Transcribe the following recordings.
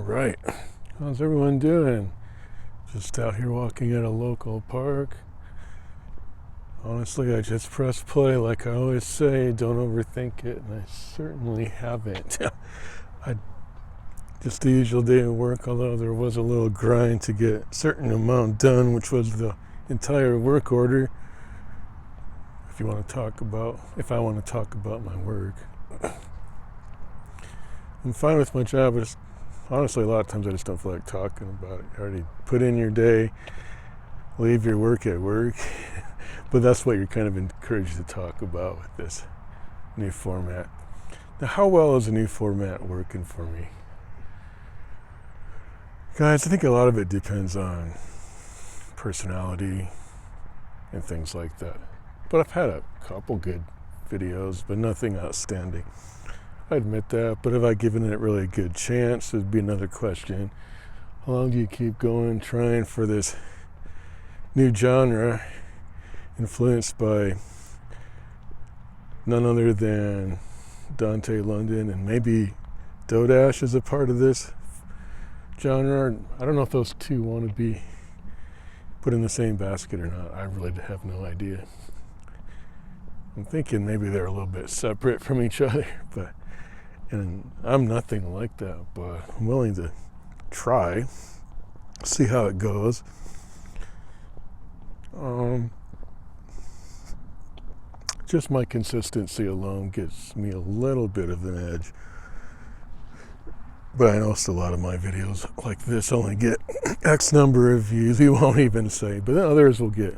Right. How's everyone doing? Just out here walking at a local park. Honestly, I just pressed play like I always say, don't overthink it, and I certainly haven't. I just the usual day of work, although there was a little grind to get a certain amount done, which was the entire work order. If I want to talk about my work. I'm fine with my job, but honestly, a lot of times I just don't feel like talking about it. You already put in your day, leave your work at work. But that's what you're kind of encouraged to talk about with this new format. Now, how well is the new format working for me? Guys, I think a lot of it depends on personality and things like that. But I've had a couple good videos, but nothing outstanding. I admit that, but have I given it really a good chance? Would be another question. How long do you keep going, trying for this new genre, influenced by none other than Dante London, and maybe Dodash is a part of this genre? I don't know if those two want to be put in the same basket or not. I really have no idea. I'm thinking maybe they're a little bit separate from each other, and I'm nothing like that, but I'm willing to try, see how it goes. Just my consistency alone gets me a little bit of an edge. But I noticed a lot of my videos like this only get X number of views. We won't even say, but then others will get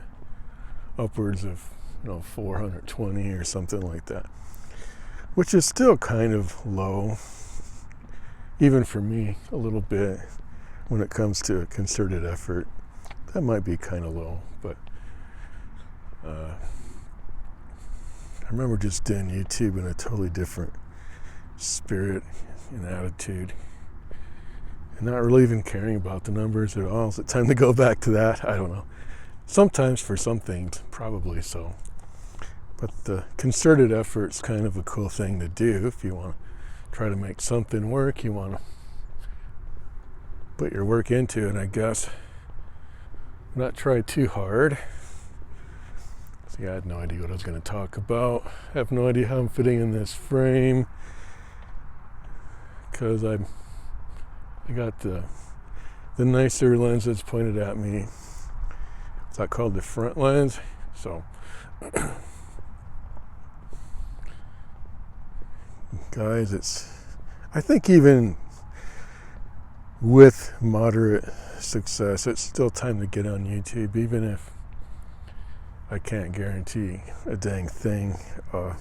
upwards of 420 or something like that, which is still kind of low, even for me, a little bit when it comes to a concerted effort. That might be kind of low, but I remember just doing YouTube in a totally different spirit and attitude, and not really even caring about the numbers at all. Is it time to go back to that? I don't know. Sometimes for some things, probably so. But the concerted effort's kind of a cool thing to do if you want to try to make something work. You want to put your work into it, I guess. Not try too hard. See, I had no idea what I was going to talk about. I have no idea how I'm fitting in this frame, because I got the nicer lens that's pointed at me. It's not called the front lens. So guys, I think even with moderate success, it's still time to get on YouTube, even if I can't guarantee a dang thing. I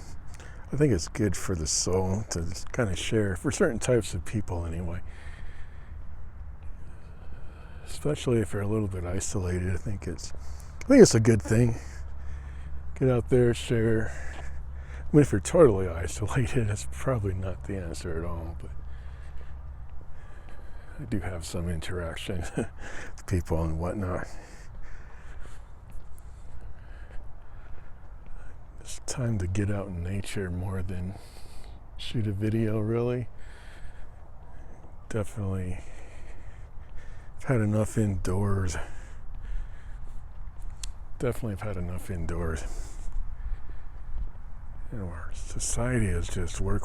think it's good for the soul to kind of share, for certain types of people anyway. Especially if you're a little bit isolated, I think it's a good thing. Get out there, share. I mean, if you're totally isolated, it's probably not the answer at all, but I do have some interaction with people and whatnot. It's time to get out in nature more than shoot a video, really. Definitely, I've had enough indoors. And our society is just work.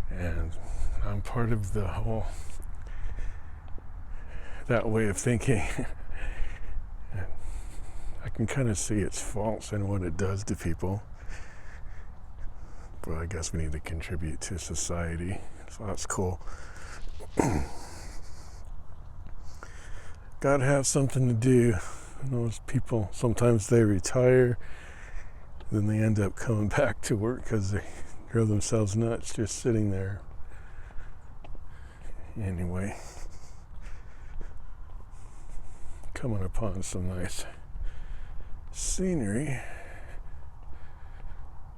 And I'm part of the whole, that way of thinking. I can kind of see its faults and what it does to people. But I guess we need to contribute to society. So that's cool. Gotta have something to do. Those people, sometimes they retire, then they end up coming back to work because they drove themselves nuts just sitting there. Anyway, coming upon some nice scenery.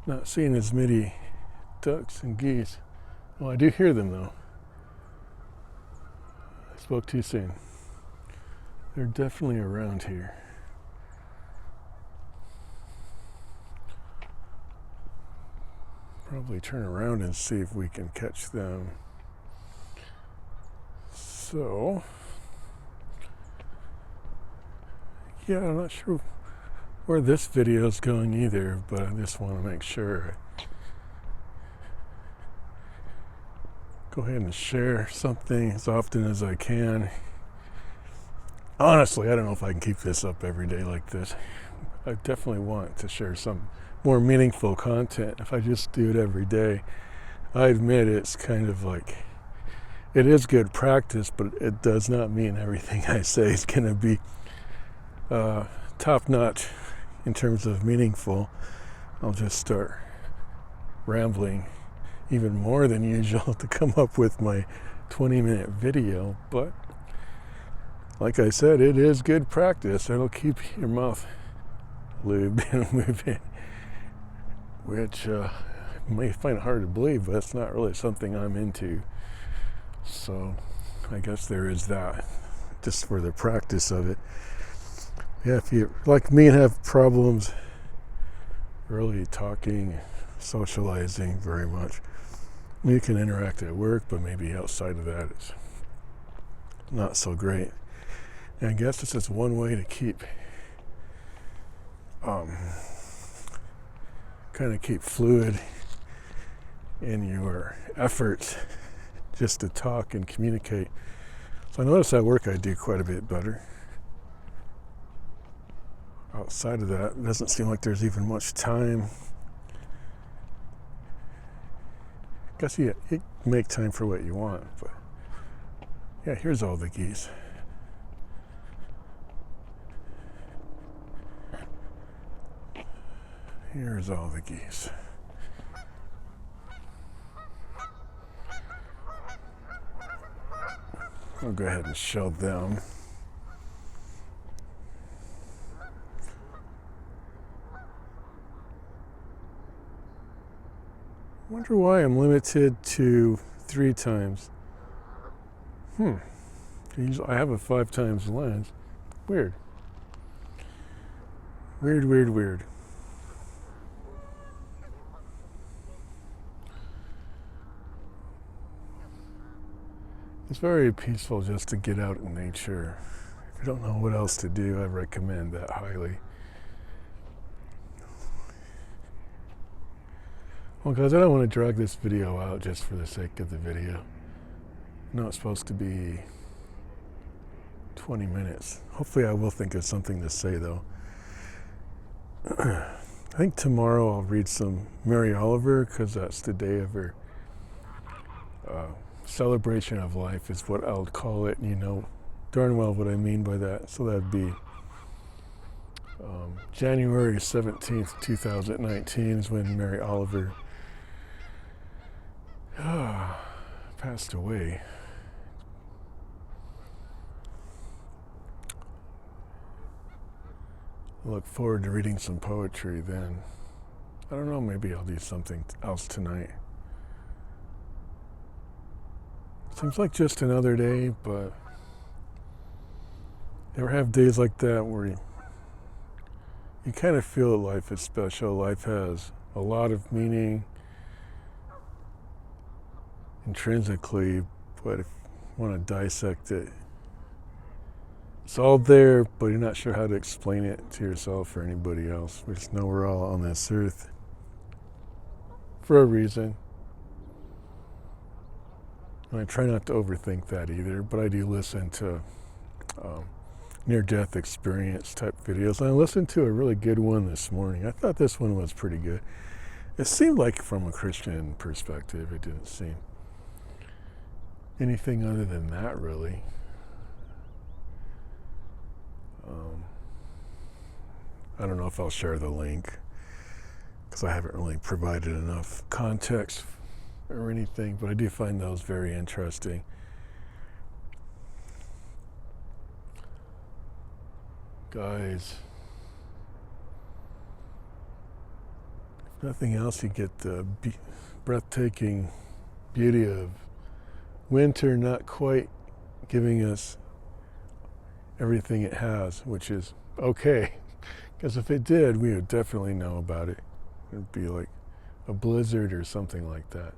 Not seeing as many ducks and geese. Well, I do hear them though. I spoke too soon. They're definitely around here. Probably turn around and see if we can catch them. So, yeah, I'm not sure where this video is going either, but I just want to make sure. Go ahead and share something as often as I can. Honestly, I don't know if I can keep this up every day like this. I definitely want to share some more meaningful content. If I just do it every day, I admit it's kind of like, it is good practice, but it does not mean everything I say is going to be top notch in terms of meaningful. I'll just start rambling even more than usual to come up with my 20-minute video. But like I said, it is good practice. It'll keep your mouth lubed and moving, which you may find it hard to believe, but it's not really something I'm into. So I guess there is that, just for the practice of it. Yeah, if you, like me, have problems really talking, socializing very much, you can interact at work, but maybe outside of that it's not so great. And I guess this is one way to keep kind of keep fluid in your efforts just to talk and communicate. So I notice at work I do quite a bit better. Outside of that, it doesn't seem like there's even much time. I guess you make time for what you want, but yeah, here's all the geese. Here's all the geese. I'll go ahead and show them. I wonder why I'm limited to 3 times. I have a 5 times lens. Weird. Weird. It's very peaceful just to get out in nature. If you don't know what else to do, I recommend that highly. Well, guys, I don't want to drag this video out just for the sake of the video. I know it's supposed to be 20 minutes. Hopefully I will think of something to say, though. I think tomorrow I'll read some Mary Oliver, because that's the day of her celebration of life is what I'll call it. You know darn well what I mean by that. So that'd be January 17th, 2019 is when Mary Oliver passed away. I look forward to reading some poetry then. I don't know, maybe I'll do something else tonight. Seems like just another day, but you ever have days like that where you kind of feel that life is special, life has a lot of meaning intrinsically, but if you want to dissect it, it's all there, but you're not sure how to explain it to yourself or anybody else. We just know we're all on this earth for a reason. And I try not to overthink that either, but I do listen to near-death experience type videos. And I listened to a really good one this morning. I thought this one was pretty good. It seemed like from a Christian perspective, it didn't seem anything other than that, really. I don't know if I'll share the link because I haven't really provided enough context or anything, but I do find those very interesting. Guys, if nothing else, you get the breathtaking beauty of winter not quite giving us everything it has, which is okay. Because if it did, we would definitely know about it. It'd be like a blizzard or something like that.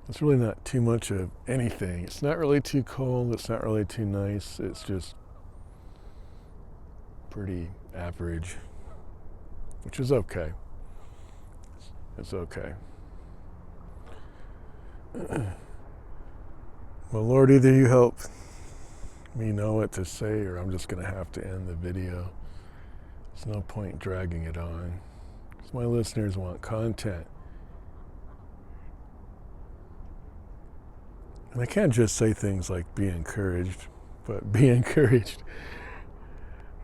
It's really not too much of anything. It's not really too cold. It's not really too nice. It's just pretty average, which is okay. It's okay. Well, Lord, either you help me know what to say, or I'm just going to have to end the video. There's no point dragging it on, because my listeners want content. And I can't just say things like be encouraged, but be encouraged.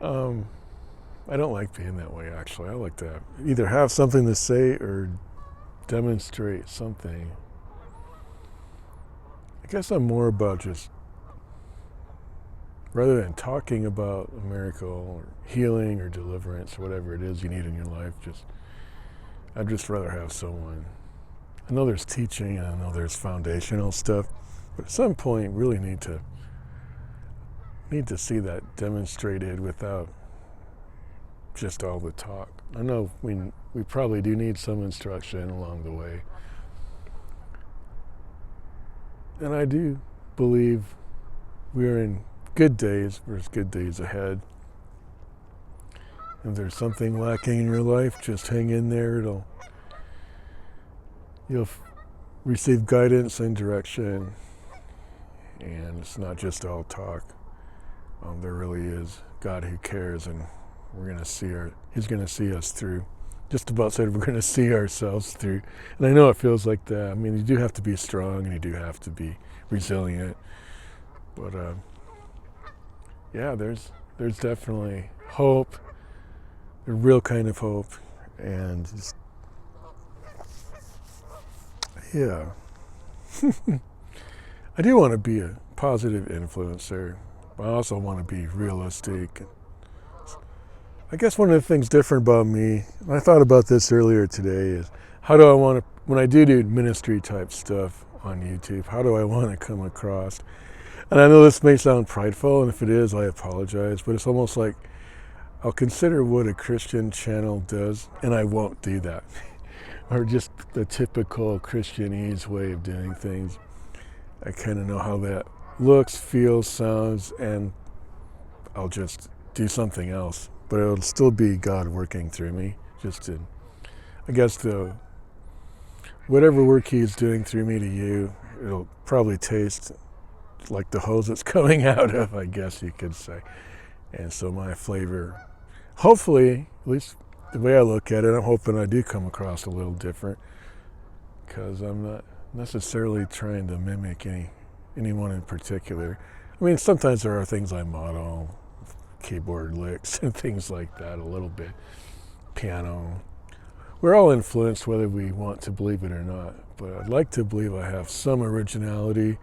I don't like being that way, actually. I like to either have something to say or demonstrate something. I guess I'm more about just, rather than talking about a miracle or healing or deliverance or whatever it is you need in your life, I'd just rather have someone. I know there's teaching and I know there's foundational stuff, but at some point really need to see that demonstrated without just all the talk. I know we probably do need some instruction along the way. And I do believe we're in good days. There's good days ahead. If there's something lacking in your life, just hang in there. You'll receive guidance and direction. And it's not just all talk. There really is God who cares, and He's going to see us through. Just about said we're going to see ourselves through. And I know it feels like that. I mean, you do have to be strong and you do have to be resilient. But yeah, there's definitely hope, a real kind of hope. And just, yeah. I do want to be a positive influencer, but I also want to be realistic. I guess one of the things different about me, and I thought about this earlier today, is how do I want to, when I do ministry type stuff on YouTube, how do I want to come across? And I know this may sound prideful, and if it is, I apologize, but it's almost like I'll consider what a Christian channel does, and I won't do that. Or just the typical Christianese way of doing things. I kind of know how that looks, feels, sounds, and I'll just do something else. But it'll still be God working through me. I guess whatever work He's doing through me to you, it'll probably taste like the hose it's coming out of, I guess you could say. And so my flavor, hopefully, at least the way I look at it, I'm hoping I do come across a little different, because I'm not necessarily trying to mimic anyone in particular. I mean, sometimes there are things I model, keyboard licks and things like that a little bit, piano. We're all influenced whether we want to believe it or not, but I'd like to believe I have some originality.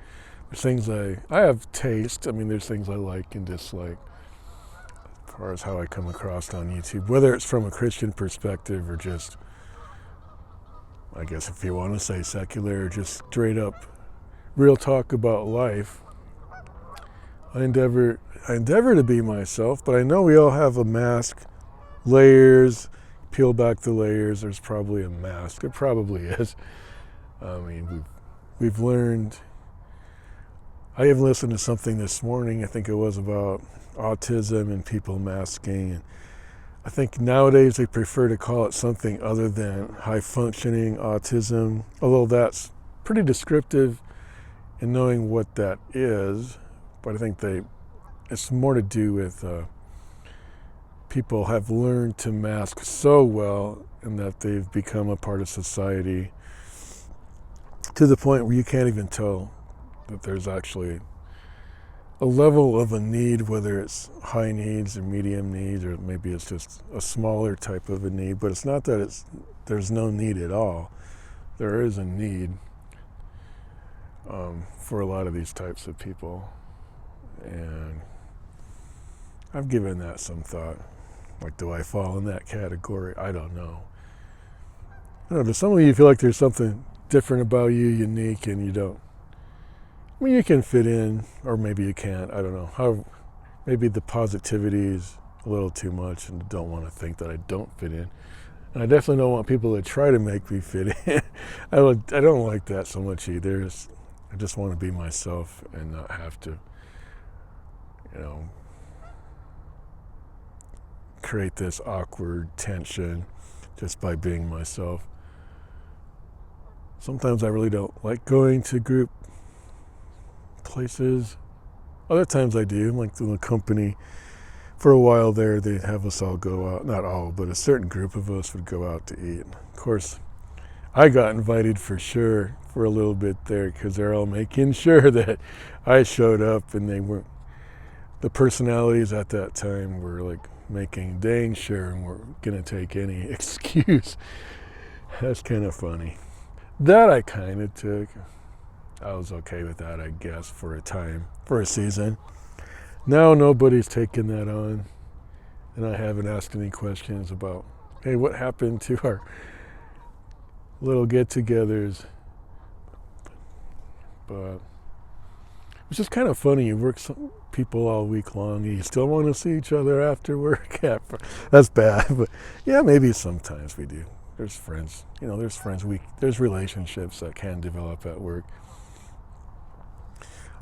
There's things I have taste. I mean, there's things I like and dislike as far as how I come across on YouTube, whether it's from a Christian perspective or just, I guess if you want to say secular, or just straight up real talk about life. I endeavor to be myself, but I know we all have a mask, layers, peel back the layers, there's probably a mask. There probably is. I mean, we've learned. I even listened to something this morning, I think it was about autism and people masking. And I think nowadays they prefer to call it something other than high-functioning autism, although that's pretty descriptive in knowing what that is. But I think it's more to do with people have learned to mask so well, and that they've become a part of society to the point where you can't even tell that there's actually a level of a need, whether it's high needs or medium needs, or maybe it's just a smaller type of a need. But it's not that there's no need at all. There is a need for a lot of these types of people. And I've given that some thought. Like, do I fall in that category? I don't know. I don't know, does some of you feel like there's something different about you, unique, and you don't? I mean, you can fit in, or maybe you can't. I don't know. Maybe the positivity is a little too much and don't want to think that I don't fit in. And I definitely don't want people to try to make me fit in. I don't like that so much either. I just want to be myself and not have to, create this awkward tension just by being myself. Sometimes I really don't like going to group places. Other times I do, like the company. For a while there, they'd have us all go out. Not all, but a certain group of us would go out to eat. Of course, I got invited for sure for a little bit there because they're all making sure that I showed up, and they weren't. The personalities at that time were like making dang sure and we're gonna take any excuse. That's kind of funny. That I kind of took. I was okay with that, I guess, for a time, for a season. Now nobody's taking that on, and I haven't asked any questions about, hey, what happened to our little get-togethers? But it's just kind of funny. You work some people all week long, and you still want to see each other after work. That's bad, but yeah, maybe sometimes we do. There's friends, there's relationships that can develop at work.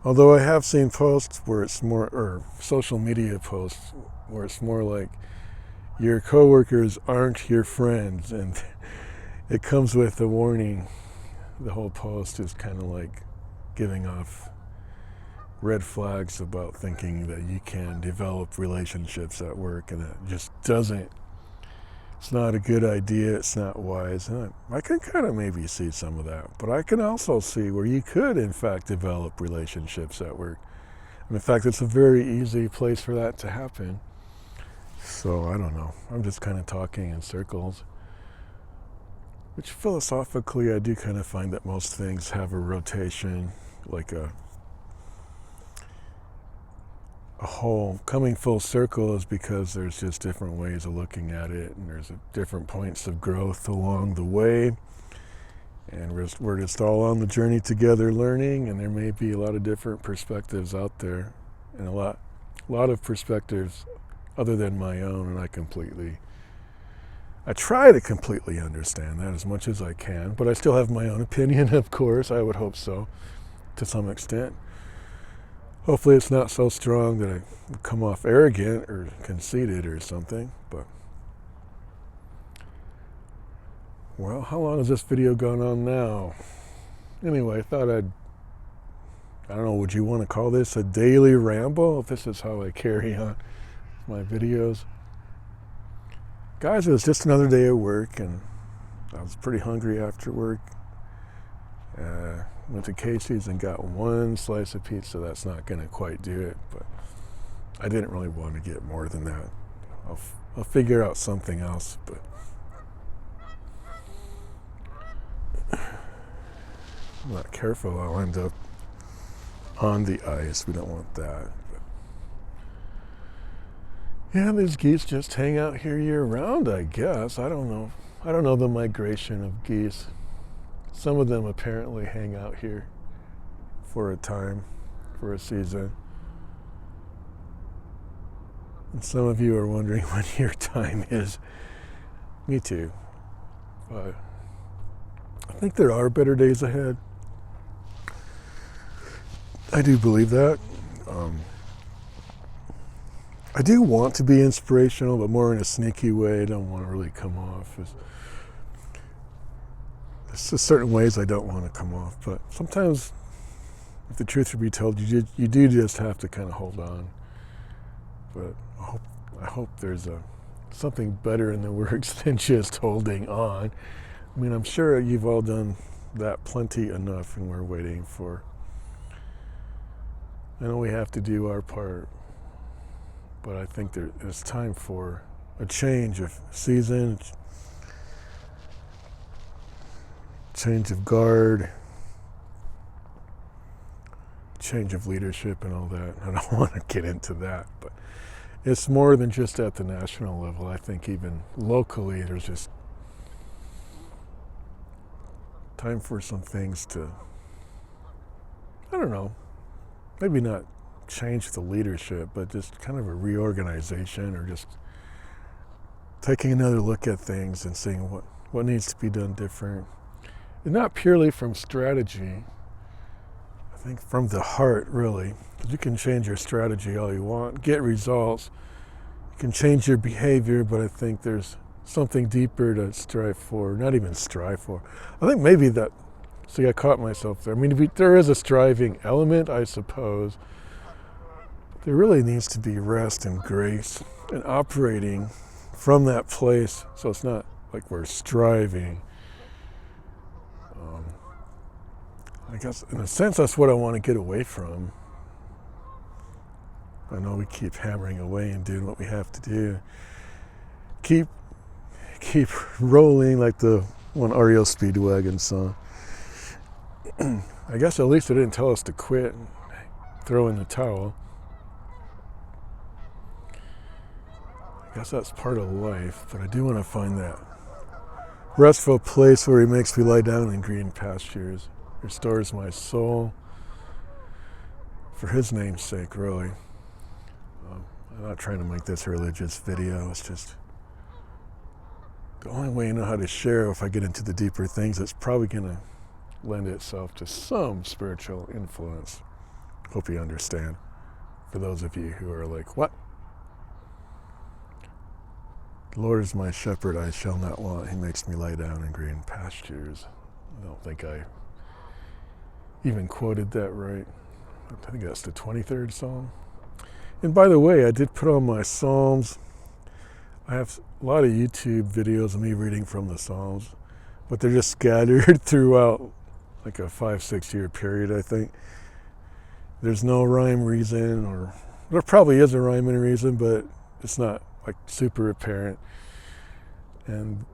Although I have seen posts where it's more, or social media posts, where it's more like your coworkers aren't your friends, and it comes with a warning. The whole post is kind of like giving off red flags about thinking that you can develop relationships at work, and it just doesn't. It's not a good idea. It's not wise. And I can kind of maybe see some of that, but I can also see where you could, in fact, develop relationships at work. And in fact, it's a very easy place for that to happen. So I don't know. I'm just kind of talking in circles, which philosophically I do kind of find that most things have a rotation, like a whole coming full circle is because there's just different ways of looking at it, and there's different points of growth along the way, and we're just all on the journey together learning, and there may be a lot of different perspectives out there, and a lot of perspectives other than my own, and I try to completely understand that as much as I can, but I still have my own opinion, of course. I would hope so, to some extent. Hopefully it's not so strong that I come off arrogant or conceited or something, but... Well, how long has this video gone on now? Anyway, I thought I don't know, would you want to call this a daily ramble? If this is how I carry on my videos. Guys, it was just another day at work, and I was pretty hungry after work. Went to Casey's and got one slice of pizza. That's not going to quite do it, but I didn't really want to get more than that. I'll figure out something else, but I'm not careful, I'll end up on the ice. We don't want that. But yeah, these geese just hang out here year round, I guess. I don't know the migration of geese. Some of them apparently hang out here for a time, for a season. And some of you are wondering when your time is. Me too. But I think there are better days ahead. I do believe that. I do want to be inspirational, but more in a sneaky way. I don't want to really come off as... There's just certain ways I don't want to come off, but sometimes, if the truth should be told, you do just have to kind of hold on. But I hope there's something better in the works than just holding on. I mean, I'm sure you've all done that plenty enough, and we're waiting for... I know we have to do our part, but I think there's time for a change of season, change of guard, change of leadership and all that. I don't want to get into that, but it's more than just at the national level. I think even locally there's just time for some things to, I don't know, maybe not change the leadership, but just kind of a reorganization, or just taking another look at things and seeing what needs to be done different. And not purely from strategy, I think from the heart, really. Because you can change your strategy all you want, get results, you can change your behavior, but I think there's something deeper to strive for, not even strive for. I think maybe that, see, I caught myself there. I mean, there is a striving element, I suppose. There really needs to be rest and grace and operating from that place, so it's not like we're striving. I guess in a sense that's what I want to get away from. I know we keep hammering away and doing what we have to do. Keep rolling like the one REO Speedwagon song. I guess at least they didn't tell us to quit and throw in the towel. I guess that's part of life, but I do want to find that restful place where he makes me lie down in green pastures, restores my soul, for his name's sake, really. I'm not trying to make this a religious video, it's just the only way I know how to share. If I get into the deeper things, it's probably going to lend itself to some spiritual influence. Hope you understand. For those of you who are like, what? The Lord is my shepherd, I shall not want. He makes me lie down in green pastures. I don't think I even quoted that right. I think that's the 23rd Psalm. And by the way, I did put on my Psalms. I have a lot of YouTube videos of me reading from the Psalms, but they're just scattered throughout like a 5-6 year period, I think. There's no rhyme, reason, or there probably is a rhyme and reason, but it's not like super apparent, and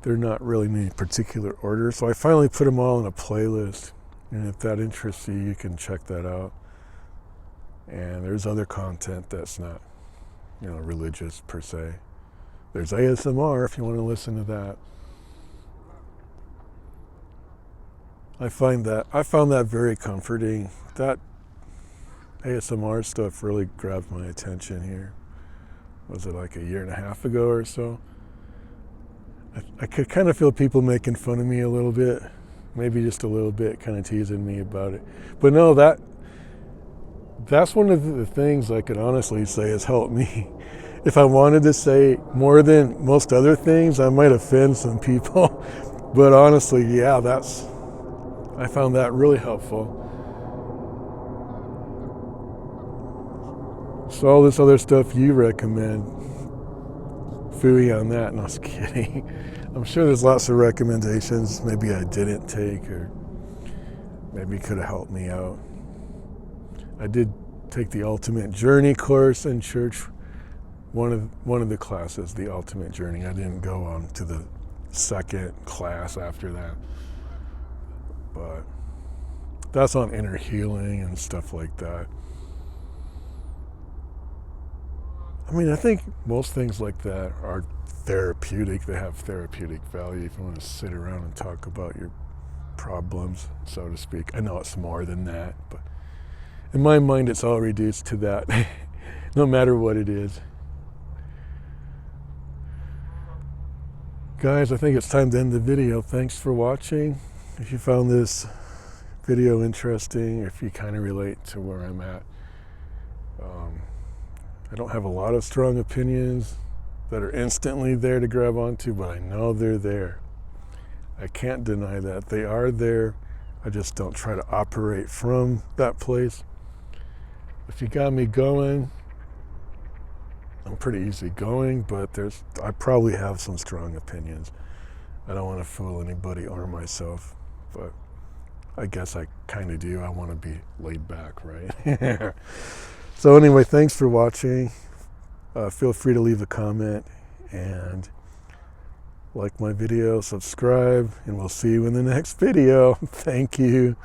they're not really in any particular order. So I finally put them all in a playlist, and if that interests you, you can check that out. And there's other content that's not, religious per se. There's ASMR if you want to listen to that. I found that very comforting. That ASMR stuff really grabbed my attention here. Was it like a year and a half ago or so? I could kind of feel people making fun of me a little bit, maybe just a little bit, kind of teasing me about it. But no, that's one of the things I could honestly say has helped me. If I wanted to say more than most other things, I might offend some people. But honestly, yeah, I found that really helpful. So all this other stuff you recommend, phooey on that. No, I was kidding. I'm sure there's lots of recommendations maybe I didn't take, or maybe could have helped me out. I did take the Ultimate Journey course in church, one of the classes, the Ultimate Journey. I didn't go on to the second class after that, but that's on inner healing and stuff like that. I mean, I think most things like that are therapeutic. They have therapeutic value if you want to sit around and talk about your problems, so to speak. I know it's more than that, but in my mind, it's all reduced to that, no matter what it is. Guys, I think it's time to end the video. Thanks for watching. If you found this video interesting, if you kind of relate to where I'm at, I don't have a lot of strong opinions that are instantly there to grab onto, but I know they're there. I can't deny that. They are there. I just don't try to operate from that place. If you got me going, I'm pretty easy going, but I probably have some strong opinions. I don't want to fool anybody or myself, but I guess I kind of do. I want to be laid back, right? So anyway, thanks for watching. Feel free to leave a comment and like my video, subscribe, and we'll see you in the next video. Thank you.